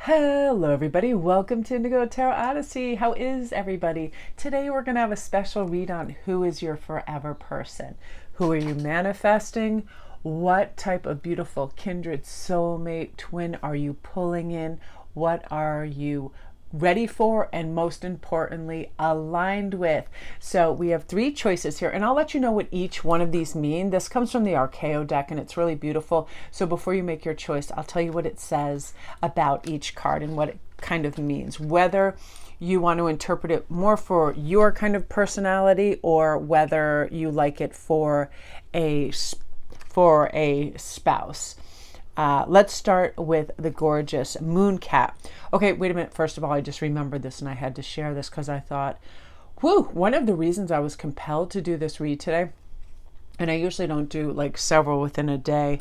Hello everybody, welcome to Indigo Tarot Odyssey. How is everybody? Today we're going to have a special read on who is your forever person. Who are you manifesting? What type of beautiful kindred soulmate twin are you pulling in? What are you ready for, and most importantly, aligned with? So we have three choices here, and I'll let you know what each one of these mean. This comes from the Archaeo deck, and it's really beautiful. So before you make your choice, I'll tell you what it says about each card and what it kind of means, whether you want to interpret it more for your kind of personality or whether you like it for a spouse. Let's start with the gorgeous Moon Cat. Okay, wait a minute. First of all, I just remembered this and I had to share this because I thought, whoo, one of the reasons I was compelled to do this read today, and I usually don't do like several within a day,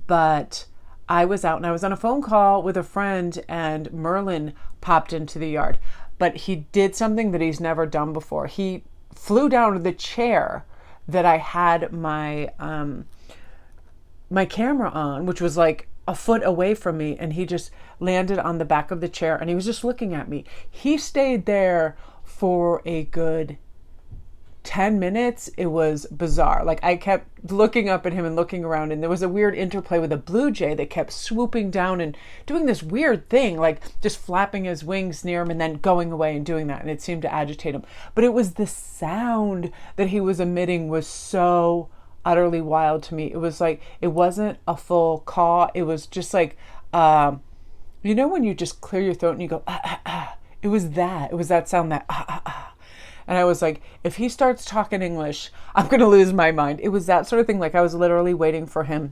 but I was out and I was on a phone call with a friend and Merlin popped into the yard, but he did something that he's never done before. He flew down to the chair that I had my camera on, which was like a foot away from me, and he just landed on the back of the chair and he was just looking at me. He stayed there for a good 10 minutes. It was bizarre. Like, I kept looking up at him and looking around, and there was a weird interplay with a blue jay that kept swooping down and doing this weird thing, like just flapping his wings near him and then going away and doing that, and it seemed to agitate him. But it was the sound that he was emitting was so utterly wild to me. It was like, it wasn't a full caw. It was just like, you know, when you just clear your throat and you go, ah, ah, ah. It was that sound, that ah, ah, ah. And I was like, if he starts talking English, I'm going to lose my mind. It was that sort of thing. Like, I was literally waiting for him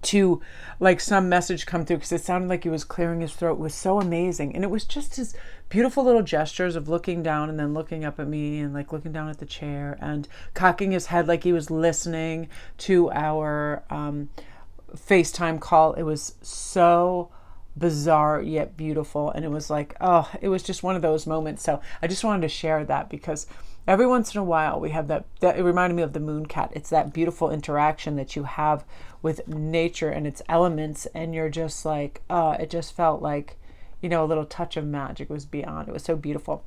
to, like, some message come through, because it sounded like he was clearing his throat. It was so amazing. And it was just his beautiful little gestures of looking down and then looking up at me and like looking down at the chair and cocking his head like he was listening to our FaceTime call. It was so bizarre yet beautiful, and it was like, oh, it was just one of those moments. So I just wanted to share that, because every once in a while we have that it reminded me of the Moon Cat. It's that beautiful interaction that you have with nature and its elements, and you're just like, it just felt like, you know, a little touch of magic. It was beyond. It was so beautiful.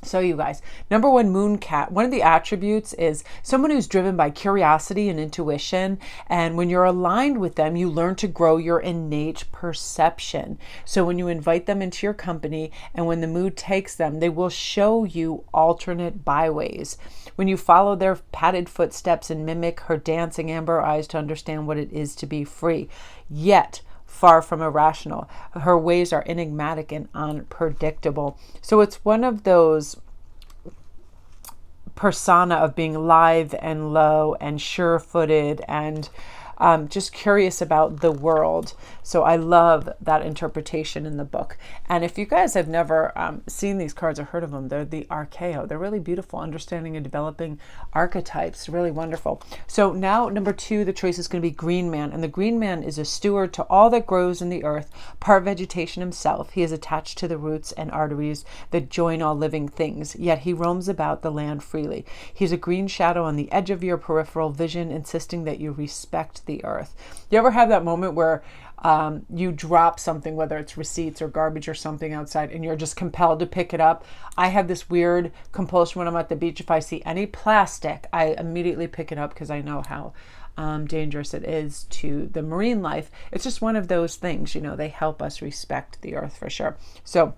So you guys, number one, Moon Cat, one of the attributes is someone who's driven by curiosity and intuition. And when you're aligned with them, you learn to grow your innate perception. So when you invite them into your company and when the mood takes them, they will show you alternate byways. When you follow their padded footsteps and mimic her dancing amber eyes to understand what it is to be free, yet far from irrational. Her ways are enigmatic and unpredictable. So it's one of those persona of being lithe and low and sure-footed and just curious about the world. So I love that interpretation in the book. And if you guys have never seen these cards or heard of them, they're the Archaeo. They're really beautiful, understanding and developing archetypes, really wonderful. So now number two, the choice is going to be Green Man. And the Green Man is a steward to all that grows in the earth, part vegetation himself. He is attached to the roots and arteries that join all living things, yet he roams about the land freely. He's a green shadow on the edge of your peripheral vision, insisting that you respect the earth. You ever have that moment where you drop something, whether it's receipts or garbage or something outside, and you're just compelled to pick it up? I have this weird compulsion when I'm at the beach. If I see any plastic, I immediately pick it up, because I know how dangerous it is to the marine life. It's just one of those things, you know, they help us respect the earth for sure. So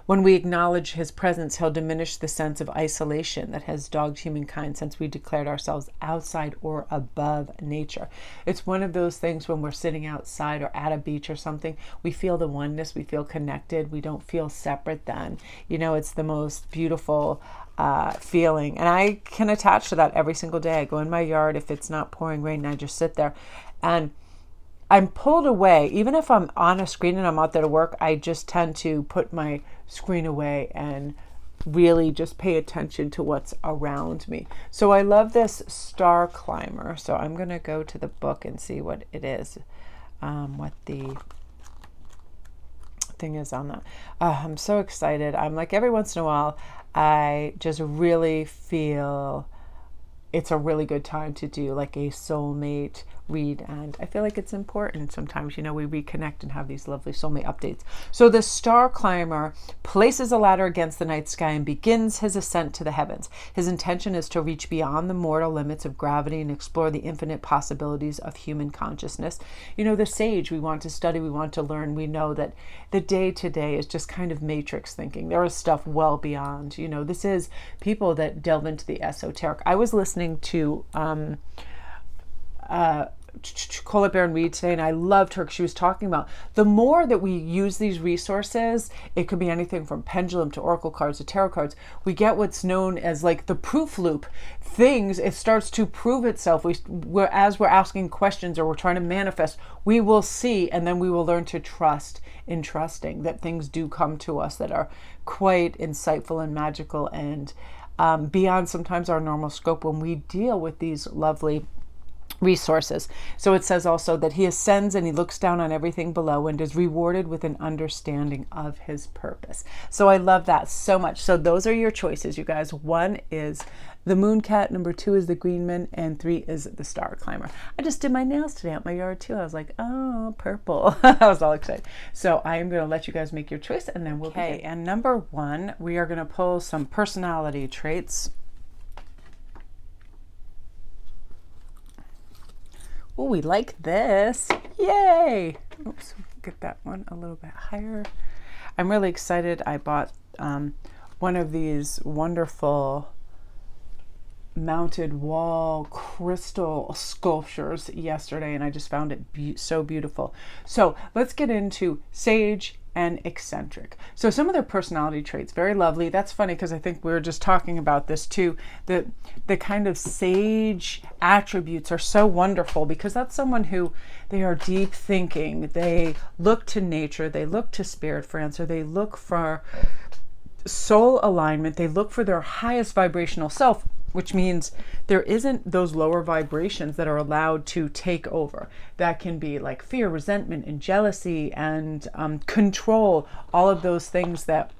when we acknowledge his presence, he'll diminish the sense of isolation that has dogged humankind since we declared ourselves outside or above nature. It's one of those things when we're sitting outside or at a beach or something, we feel the oneness, we feel connected, we don't feel separate then. You know, it's the most beautiful feeling. And I can attach to that every single day. I go in my yard, if it's not pouring rain, and I just sit there and I'm pulled away. Even if I'm on a screen and I'm out there to work, I just tend to put my screen away and really just pay attention to what's around me. So I love this Star Climber. So I'm going to go to the book and see what it is, what the thing is on that. I'm so excited. I'm like, every once in a while, I just really feel it's a really good time to do like a soulmate read, and I feel like it's important sometimes, we reconnect and have these lovely soulmate updates. So the star climber places a ladder against the night sky and begins his ascent to the heavens. His intention is to reach beyond the mortal limits of gravity and explore the infinite possibilities of human consciousness. The sage, we want to study, we want to learn. We know that the day to day is just kind of matrix thinking. There is stuff well beyond, this is people that delve into the esoteric. I was listening to Colette Baron Reed today, and I loved her because she was talking about the more that we use these resources, it could be anything from pendulum to oracle cards to tarot cards, we get what's known as like the proof loop. It starts to prove itself. As we're asking questions or we're trying to manifest, we will see, and then we will learn to trust in trusting that things do come to us that are quite insightful and magical and beyond sometimes our normal scope when we deal with these lovely resources. So it says also that he ascends and he looks down on everything below and is rewarded with an understanding of his purpose. So I love that so much. So those are your choices, you guys. 1 is the moon cat, number 2 is the green man, and 3 is the star climber. I just did my nails today at my yard too. I was like, oh, purple. I was all excited. So I am going to let you guys make your choice, and then we'll begin. And number 1, we are going to pull some personality traits. Oh, we like this. Yay. Oops, get that one a little bit higher. I'm really excited. I bought one of these wonderful mounted wall crystal sculptures yesterday, and I just found it so beautiful. So let's get into sage and eccentric. So some of their personality traits, very lovely. That's funny because I think we were just talking about this too. The kind of sage attributes are so wonderful because that's someone who, they are deep thinking. They look to nature. They look to spirit for answer. They look for soul alignment. They look for their highest vibrational self, which means there isn't those lower vibrations that are allowed to take over. That can be like fear, resentment, and jealousy, and control, all of those things that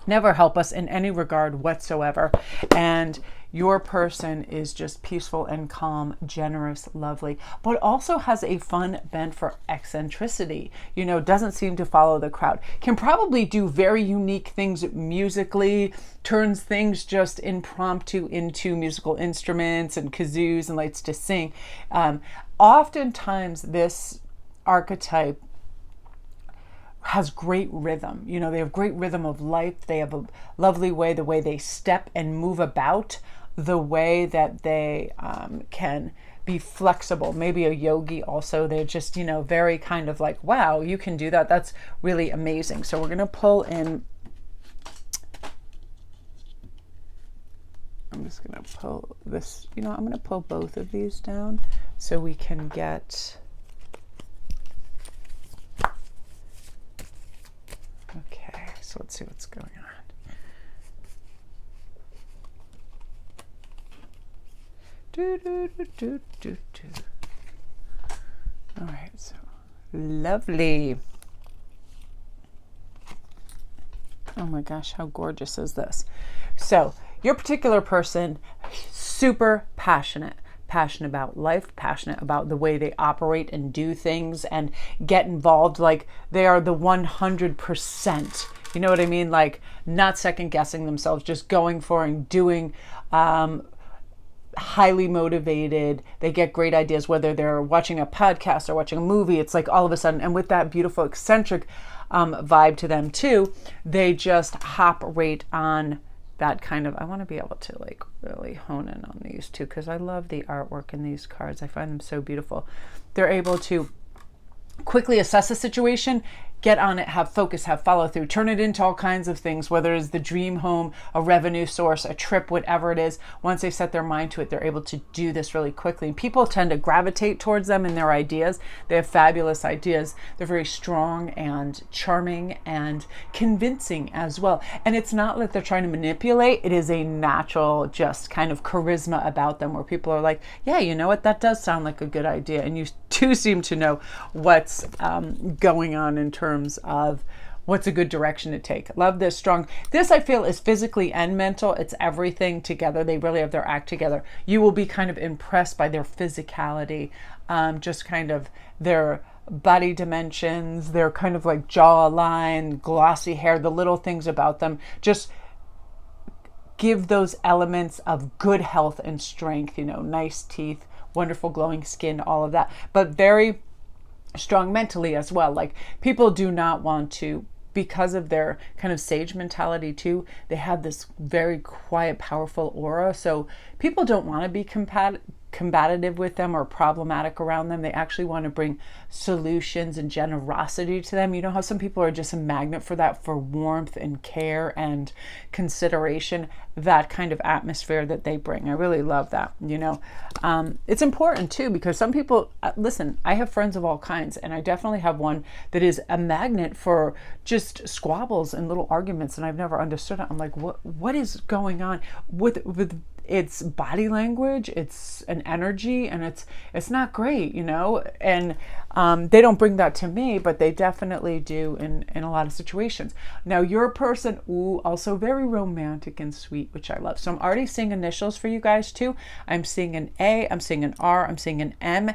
never help us in any regard whatsoever. And your person is just peaceful and calm, generous, lovely, but also has a fun bent for eccentricity. Doesn't seem to follow the crowd. Can probably do very unique things musically, turns things just impromptu into musical instruments and kazoos and likes to sing. Oftentimes this archetype has great rhythm. They have great rhythm of life. They have a lovely way, the way they step and move about, the way that they can be flexible. Maybe a yogi also. They're just, very kind of like, wow, you can do that. That's really amazing. So we're going to pull in. I'm just going to pull this, I'm going to pull both of these down so we can get. Okay, so let's see what's going on. All right, so lovely. Oh my gosh, how gorgeous is this? So your particular person, super passionate about life, passionate about the way they operate and do things and get involved. Like they are the 100%, you know what I mean? Like not second guessing themselves, just going for and doing, highly motivated. They get great ideas, whether they're watching a podcast or watching a movie. It's like all of a sudden, and with that beautiful eccentric vibe to them too, they just hop right on that kind of, I want to be able to like really hone in on these too, because I love the artwork in these cards. I find them so beautiful. They're able to quickly assess a situation, get on it, have focus, have follow through, turn it into all kinds of things, whether it's the dream home, a revenue source, a trip, whatever it is. Once they set their mind to it, they're able to do this really quickly. And people tend to gravitate towards them and their ideas. They have fabulous ideas. They're very strong and charming and convincing as well. And it's not like they're trying to manipulate. It is a natural, just kind of charisma about them where people are like, yeah, you know what? That does sound like a good idea. And you do seem to know what's going on in terms of what's a good direction to take. Love this strong. This I feel is physically and mental. It's everything together. They really have their act together. You will be kind of impressed by their physicality, just kind of their body dimensions, their kind of like jawline, glossy hair, the little things about them. Just give those elements of good health and strength, you know, nice teeth, wonderful glowing skin, all of that, but very strong mentally as well. Like, people do not want to, because of their kind of sage mentality too, they have this very quiet, powerful aura. So people don't want to be combative with them or problematic around them. They actually want to bring solutions and generosity to them. You know how some people are just a magnet for that, for warmth and care and consideration, that kind of atmosphere that they bring. I really love that. You know, it's important too, because some people, listen, I have friends of all kinds, and I definitely have one that is a magnet for just squabbles and little arguments, and I've never understood it. I'm like, what is going on with its body language? It's an energy, and it's not great, you know. And they don't bring that to me, but they definitely do in a lot of situations. Now, your person, also very romantic and sweet, which I love. So I'm already seeing initials for you guys too. I'm seeing an A, I'm seeing an R, I'm seeing an M,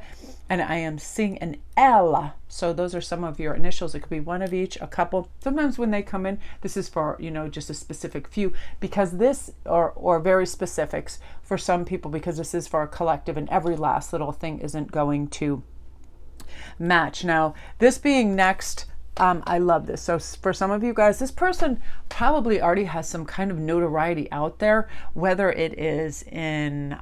and I am seeing an L. So those are some of your initials. It could be one of each, a couple. Sometimes when they come in, this is for, you know, just a specific few, because this, or very specifics for some people, because this is for a collective, and every last little thing isn't going to match. Now, this being next, I love this. So for some of you guys, this person probably already has some kind of notoriety out there, whether it is in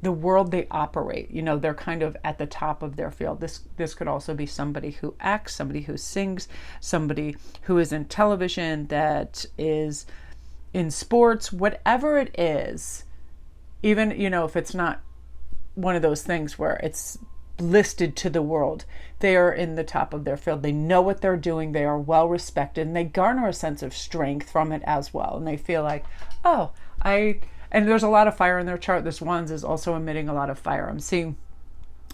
the world they operate. You know, they're kind of at the top of their field. This could also be somebody who acts, somebody who sings, somebody who is in television, that is in sports, whatever it is. Even, you know, if it's not one of those things where it's listed to the world, they are in the top of their field. They know what they're doing. They are well respected, and they garner a sense of strength from it as well. And they feel like, oh, and there's a lot of fire in their chart. This one's is also emitting a lot of fire. I'm seeing,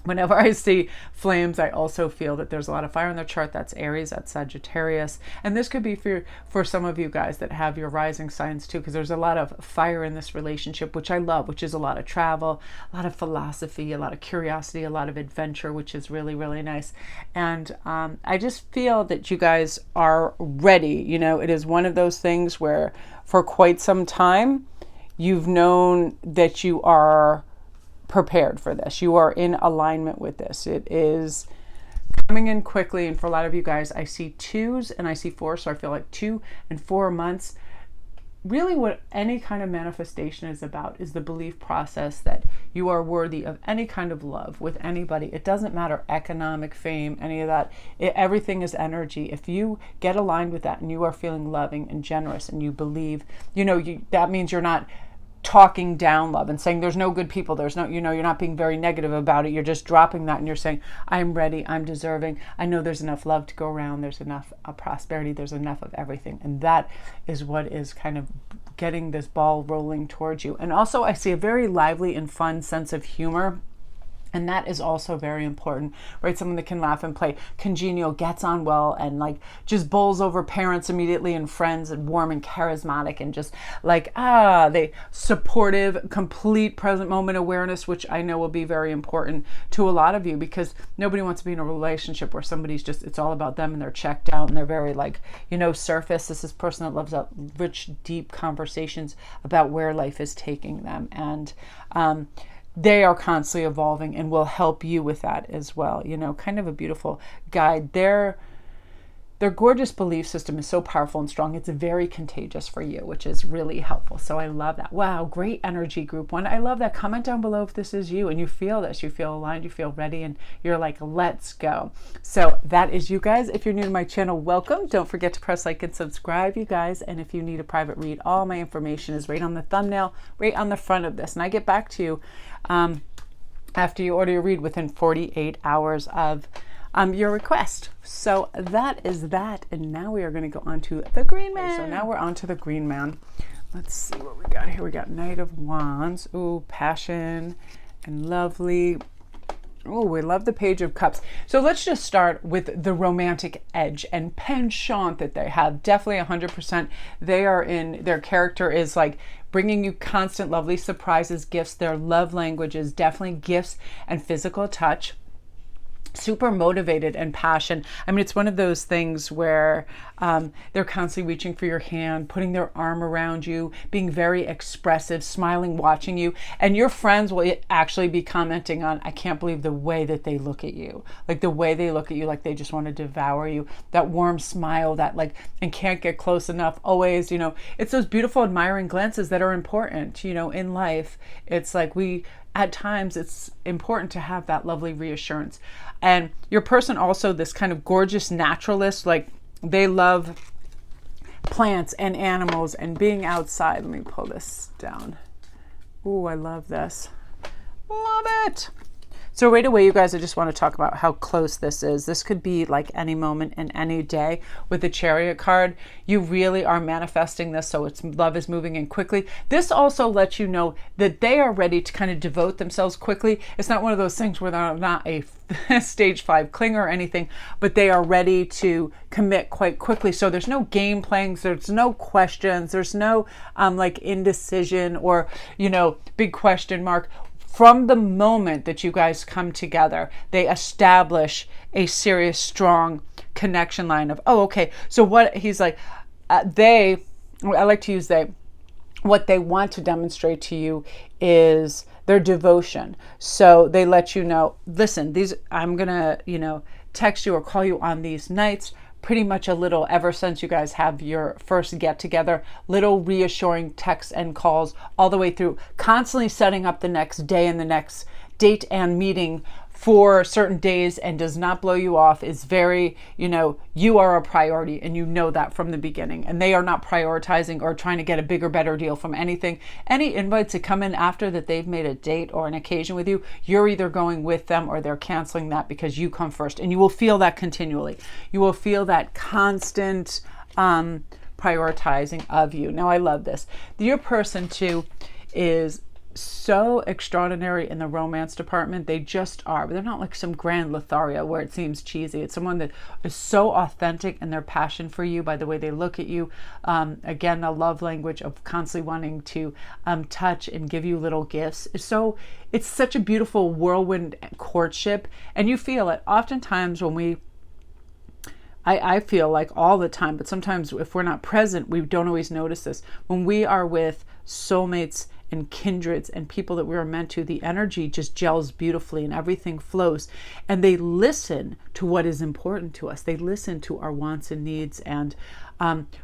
whenever I see flames, I also feel that there's a lot of fire in their chart. That's Aries, that's Sagittarius. And this could be for some of you guys that have your rising signs too, because there's a lot of fire in this relationship, which I love, which is a lot of travel, a lot of philosophy, a lot of curiosity, a lot of adventure, which is really, really nice. And I just feel that you guys are ready. You know, it is one of those things where for quite some time, you've known that you are prepared for this. You are in alignment with this. It is coming in quickly. And for a lot of you guys, I see 2s and I see 4. So I feel like 2 and 4 months. Really what any kind of manifestation is about is the belief process that you are worthy of any kind of love with anybody. It doesn't matter economic, fame, any of that. Everything is energy. If you get aligned with that and you are feeling loving and generous and you believe, you know, that means you're not talking down love and saying there's no good people, there's no, you know, you're not being very negative about it. You're just dropping that and you're saying, I'm ready, I'm deserving, I know there's enough love to go around, there's enough prosperity, there's enough of everything. And that is what is kind of getting this ball rolling towards you. And also I see a very lively and fun sense of humor. And that is also very important, right? Someone that can laugh and play, congenial, gets on well, and like just bowls over parents immediately and friends, and warm and charismatic, and just like, they supportive, complete present moment awareness, which I know will be very important to a lot of you, because nobody wants to be in a relationship where somebody's just, it's all about them and they're checked out and they're very like, you know, surface. This is a person that loves rich, deep conversations about where life is taking them. And, they are constantly evolving and will help you with that as well. You know, kind of a beautiful guide. Their gorgeous belief system is so powerful and strong. It's very contagious for you, which is really helpful. So I love that. Wow, great energy, group 1. I love that. Comment down below if this is you and you feel this, you feel aligned, you feel ready, and you're like, let's go. So that is you guys. If you're new to my channel, welcome. Don't forget to press like and subscribe, you guys. And if you need a private read, all my information is right on the thumbnail, right on the front of this. And I get back to you after you order your read within 48 hours of your request. So that is that. And now we are going to go on to the Green Man. So now we're on to the Green Man. Let's see what we got here. We got Knight of Wands. Ooh, passion and lovely. Oh, we love the Page of Cups. So let's just start with the romantic edge and penchant that they have. Definitely 100%. They are in, their character is like bringing you constant lovely surprises, gifts. Their love language is definitely gifts and physical touch. Super motivated and passion. I mean, it's one of those things where they're constantly reaching for your hand, putting their arm around you, being very expressive, smiling, watching you. And your friends will actually be commenting on, I can't believe the way that they look at you. Like the way they look at you, like they just want to devour you. That warm smile, that like, and can't get close enough. Always, you know, it's those beautiful, admiring glances that are important, you know, in life. It's like at times it's important to have that lovely reassurance. And your person also, this kind of gorgeous naturalist, like they love plants and animals and being outside. Let me pull this down. Ooh, I love this. Love it. So right away, you guys, I just want to talk about how close this is. This could be like any moment and any day. With the Chariot card, you really are manifesting this, so it's love is moving in quickly. This also lets you know that they are ready to kind of devote themselves quickly. It's not one of those things where they're not a stage 5 clinger or anything, but they are ready to commit quite quickly. So there's no game playing, there's no questions, there's no like indecision or, you know, big question mark. From the moment that you guys come together, they establish a serious, strong connection line of, oh, okay. So what he's like, I like to use what they want to demonstrate to you is their devotion. So they let you know, listen, I'm going to, you know, text you or call you on these nights. Pretty much a little, ever since you guys have your first get together, little reassuring texts and calls all the way through, constantly setting up the next day and the next date and meeting for certain days, and does not blow you off, is very, you know, you are a priority and you know that from the beginning, and they are not prioritizing or trying to get a bigger, better deal from anything. Any invites that come in after that they've made a date or an occasion with you, you're either going with them or they're canceling that because you come first, and you will feel that continually. You will feel that constant prioritizing of you. Now, I love this. Your person too is so extraordinary in the romance department. They just are, but they're not like some grand Lothario where it seems cheesy. It's someone that is so authentic in their passion for you by the way they look at you. Again, the love language of constantly wanting to touch and give you little gifts. It's such a beautiful whirlwind courtship, and you feel it. Oftentimes when I feel like all the time, but sometimes if we're not present, we don't always notice this. When we are with soulmates and kindreds and people that we are meant to, the energy just gels beautifully and everything flows. And they listen to what is important to us. They listen to our wants and needs. And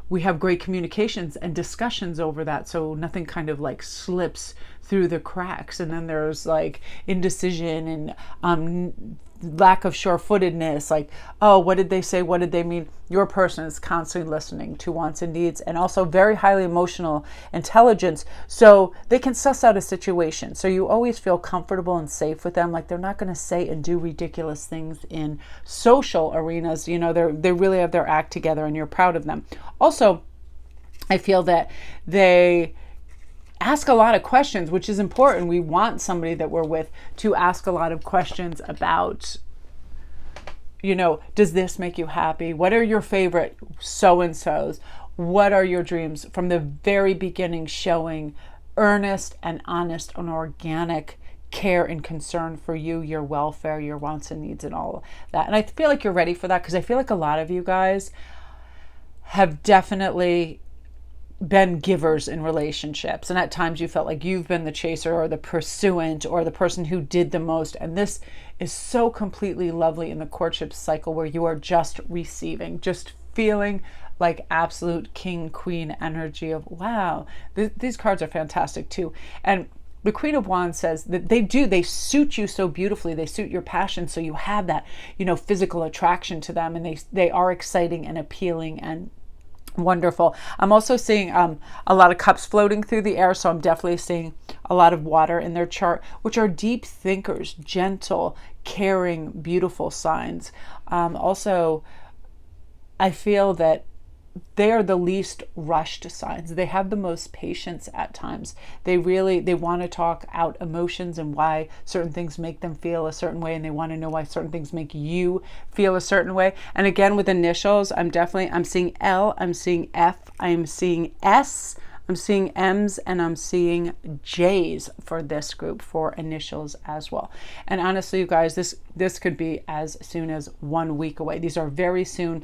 we have great communications and discussions over that. So nothing kind of like slips through the cracks. And then there's like indecision and lack of sure-footedness, like, oh, what did they say? What did they mean? Your person is constantly listening to wants and needs, and also very highly emotional intelligence, so they can suss out a situation. So you always feel comfortable and safe with them. Like they're not going to say and do ridiculous things in social arenas. You know, they really have their act together, and you're proud of them. Also, I feel that they ask a lot of questions, which is important. We want somebody that we're with to ask a lot of questions about, you know, does this make you happy? What are your favorite so-and-sos? What are your dreams? From the very beginning, showing earnest and honest and organic care and concern for you, your welfare, your wants and needs, and all that. And I feel like you're ready for that, because I feel like a lot of you guys have definitely been givers in relationships, and at times you felt like you've been the chaser or the pursuant or the person who did the most. And this is so completely lovely in the courtship cycle where you are just receiving, just feeling like absolute king queen energy of wow. These cards are fantastic too. And the Queen of Wands says that they suit you so beautifully. They suit your passion, so you have that, you know, physical attraction to them, and they are exciting and appealing and wonderful. I'm also seeing a lot of cups floating through the air, so I'm definitely seeing a lot of water in their chart, which are deep thinkers, gentle, caring, beautiful signs. Also, I feel that they are the least rushed signs. They have the most patience at times. They want to talk out emotions and why certain things make them feel a certain way, and they want to know why certain things make you feel a certain way. And again, with initials, I'm seeing L, I'm seeing F, I'm seeing S, I'm seeing M's, and I'm seeing J's for this group for initials as well. And honestly, you guys, this could be as soon as 1 week away. These are very soon.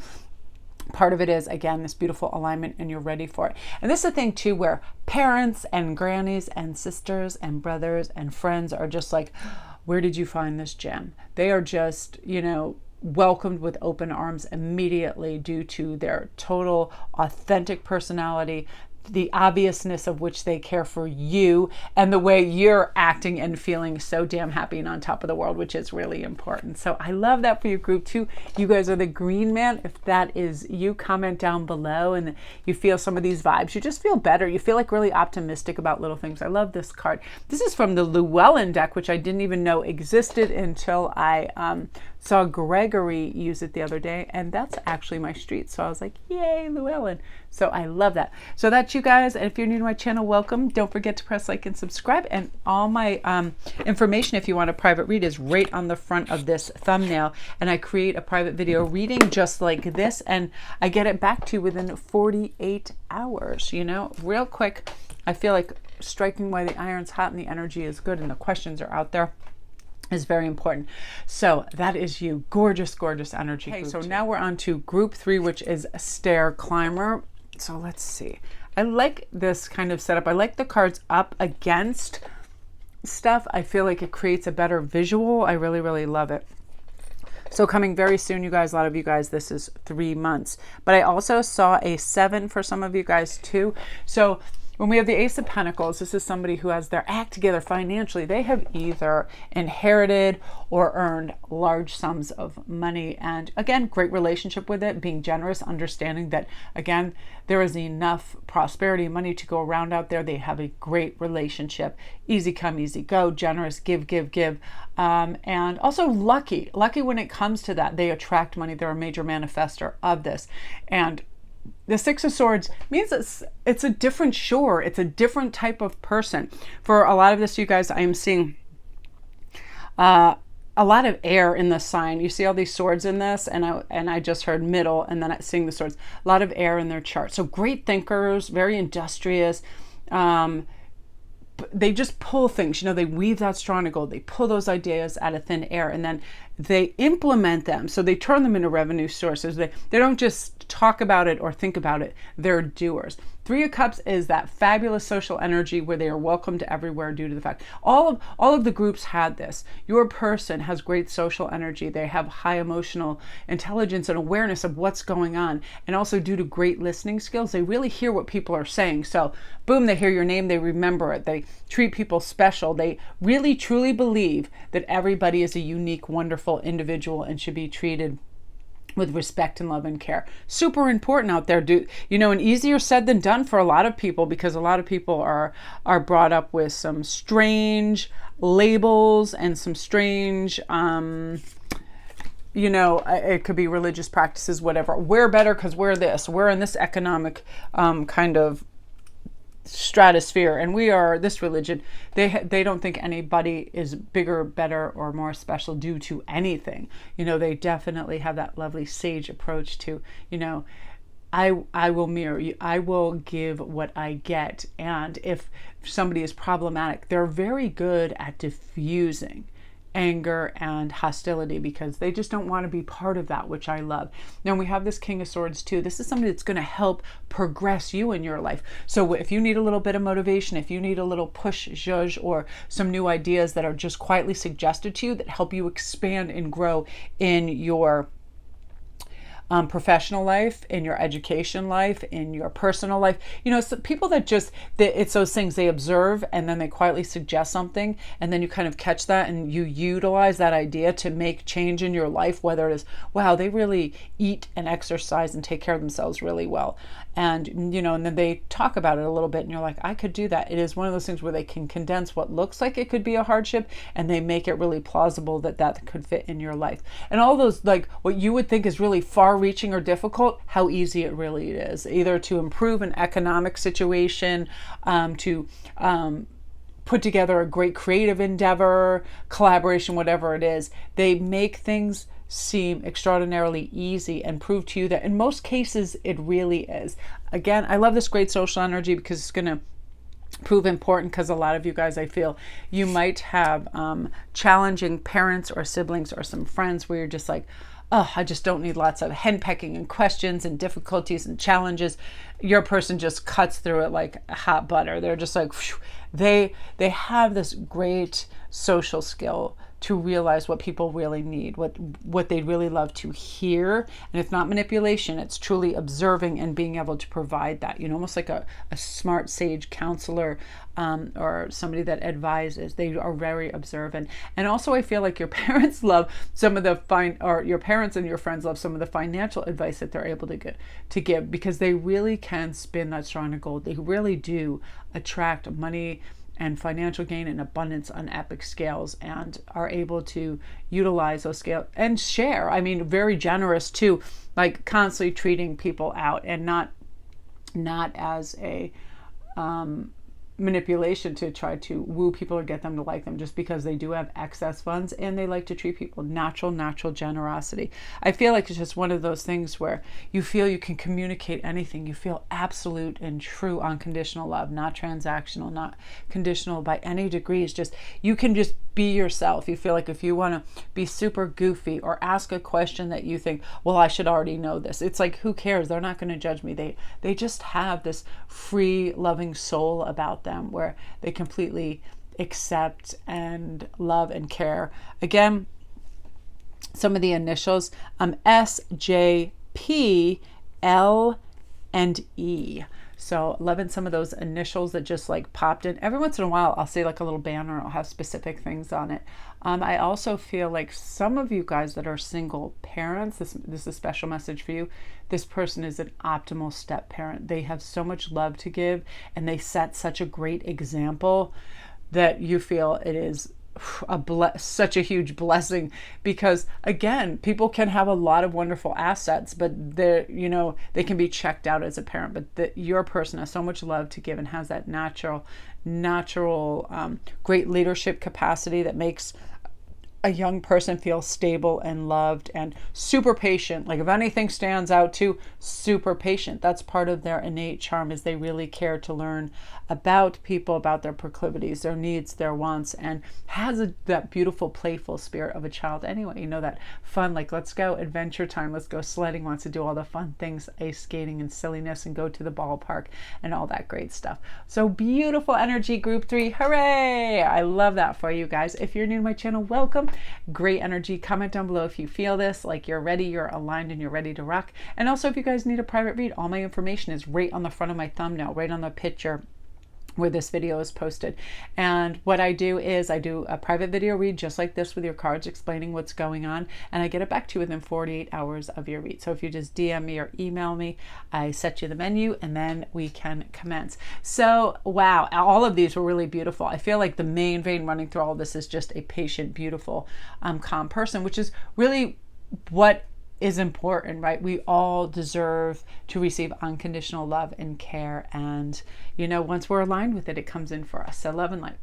Part of it is, again, this beautiful alignment, and you're ready for it. And this is the thing too, where parents and grannies and sisters and brothers and friends are just like, where did you find this gem? They are just, welcomed with open arms immediately due to their total authentic personality, the obviousness of which they care for you, and the way you're acting and feeling so damn happy and on top of the world, which is really important. So I love that for your group too. You guys are the green man. If that is you, comment down below, and you feel some of these vibes. You just feel better. You feel like really optimistic about little things. I love this card. This is from the Llewellyn deck, which I didn't even know existed until I saw Gregory use it the other day, and that's actually my street. So I was like, yay, Llewellyn. So I love that. So that's you guys. And if you're new to my channel, welcome. Don't forget to press like and subscribe. And all my information, if you want a private read, is right on the front of this thumbnail. And I create a private video reading just like this, and I get it back to you within 48 hours, real quick. I feel like striking while the iron's hot and the energy is good and the questions are out there is very important. So that is you. Gorgeous, gorgeous energy. Okay, so now we're on to group 3, which is Stair Climber. So let's see. I like this kind of setup. I like the cards up against stuff. I feel like it creates a better visual. I really, really love it. So coming very soon, you guys, a lot of you guys, this is 3 months. But I also saw a 7 for some of you guys too. So when we have the Ace of Pentacles, this is somebody who has their act together financially. They have either inherited or earned large sums of money. And again, great relationship with it, being generous, understanding that, again, there is enough prosperity and money to go around out there. They have a great relationship. Easy come, easy go, generous, give, give, give. And also lucky when it comes to that. They attract money. They're a major manifester of this. And the Six of Swords means it's a different shore. It's a different type of person. For a lot of this, you guys, I am seeing a lot of air in the sign. You see all these swords in this, and I just heard middle, and then seeing the swords. A lot of air in their chart. So great thinkers, very industrious. They just pull things, they weave that straw into gold. They pull those ideas out of thin air, and then they implement them. So they turn them into revenue sources. They don't just talk about it or think about it. They're doers. 3 of Cups is that fabulous social energy where they are welcomed everywhere due to the fact all of the groups had this. Your person has great social energy. They have high emotional intelligence and awareness of what's going on. And also due to great listening skills, they really hear what people are saying. So boom, they hear your name, they remember it. They treat people special. They really truly believe that everybody is a unique, wonderful individual and should be treated with respect and love and care. Super important out there. And easier said than done for a lot of people, because a lot of people are brought up with some strange labels and some strange it could be religious practices, whatever. We're better because we're this. We're in this economic kind of stratosphere, and we are this religion. They don't think anybody is bigger, better, or more special due to anything. They definitely have that lovely sage approach to, I will mirror you. I will give what I get. And if somebody is problematic, they're very good at diffusing anger and hostility, because they just don't want to be part of that, which I love. Now we have this King of Swords too. This is somebody that's going to help progress you in your life. So if you need a little bit of motivation, if you need a little push, zhuzh, or some new ideas that are just quietly suggested to you that help you expand and grow in your professional life, in your education life, in your personal life. So people that it's those things they observe and then they quietly suggest something, and then you kind of catch that and you utilize that idea to make change in your life, whether it is, wow, they really eat and exercise and take care of themselves really well. And, and then they talk about it a little bit and you're like, I could do that. It is one of those things where they can condense what looks like it could be a hardship, and they make it really plausible that could fit in your life. And all those, like what you would think is really far far-reaching or difficult, how easy it really is, either to improve an economic situation, to put together a great creative endeavor, collaboration, whatever it is. They make things seem extraordinarily easy and prove to you that in most cases it really is. Again, I love this great social energy because it's going to prove important, because a lot of you guys, I feel, you might have challenging parents or siblings or some friends where you're just like, oh, I just don't need lots of henpecking and questions and difficulties and challenges. Your person just cuts through it like hot butter. They're just like, whew. They have this great social skill to realize what people really need, what they'd really love to hear. And it's not manipulation, it's truly observing and being able to provide that, almost like a smart sage counselor, or somebody that advises. They are very observant. And also I feel like your parents love some of the or your parents and your friends love some of the financial advice that they're able to give, because they really can spin that straw into gold. They really do attract money and financial gain and abundance on epic scales, and are able to utilize those scales and share. I mean, very generous too, like constantly treating people out, and not as a manipulation to try to woo people or get them to like them, just because they do have excess funds and they like to treat people. Natural generosity. I feel like it's just one of those things where you feel you can communicate anything. You feel absolute and true unconditional love, not transactional, not conditional by any degrees. Just, you can just be yourself. You feel like if you want to be super goofy or ask a question that you think, well, I should already know this, it's like, who cares? They're not going to judge me. They just have this free, loving soul about them where they completely accept and love and care. Again, some of the initials, S, J, P, L, and E. So loving some of those initials that just like popped in. Every once in a while, I'll see like a little banner. I'll have specific things on it. I also feel like some of you guys that are single parents, this is a special message for you. This person is an optimal step parent. They have so much love to give, and they set such a great example that you feel it is such a huge blessing. Because again, people can have a lot of wonderful assets, but they can be checked out as a parent. But your person has so much love to give and has that natural great leadership capacity that makes a young person feel stable and loved, and super patient. Like if anything stands out too, super patient. That's part of their innate charm, is they really care to learn about people, about their proclivities, their needs, their wants, and has that beautiful playful spirit of a child anyway. That fun, like, let's go adventure time, let's go sledding, wants to do all the fun things, ice skating and silliness, and go to the ballpark and all that great stuff. So beautiful energy, group 3. Hooray! I love that for you guys. If you're new to my channel, welcome. Great energy. Comment down below if you feel this, like you're ready, you're aligned, and you're ready to rock. And also, if you guys need a private read, all my information is right on the front of my thumbnail, right on the picture where this video is posted. And what I do is I do a private video read just like this with your cards, explaining what's going on, and I get it back to you within 48 hours of your read. So if you just DM me or email me, I set you the menu and then we can commence. So wow, all of these were really beautiful. I feel like the main vein running through all of this is just a patient, beautiful, calm person, which is really what is important, right? We all deserve to receive unconditional love and care, and once we're aligned with it, it comes in for us. So love and light.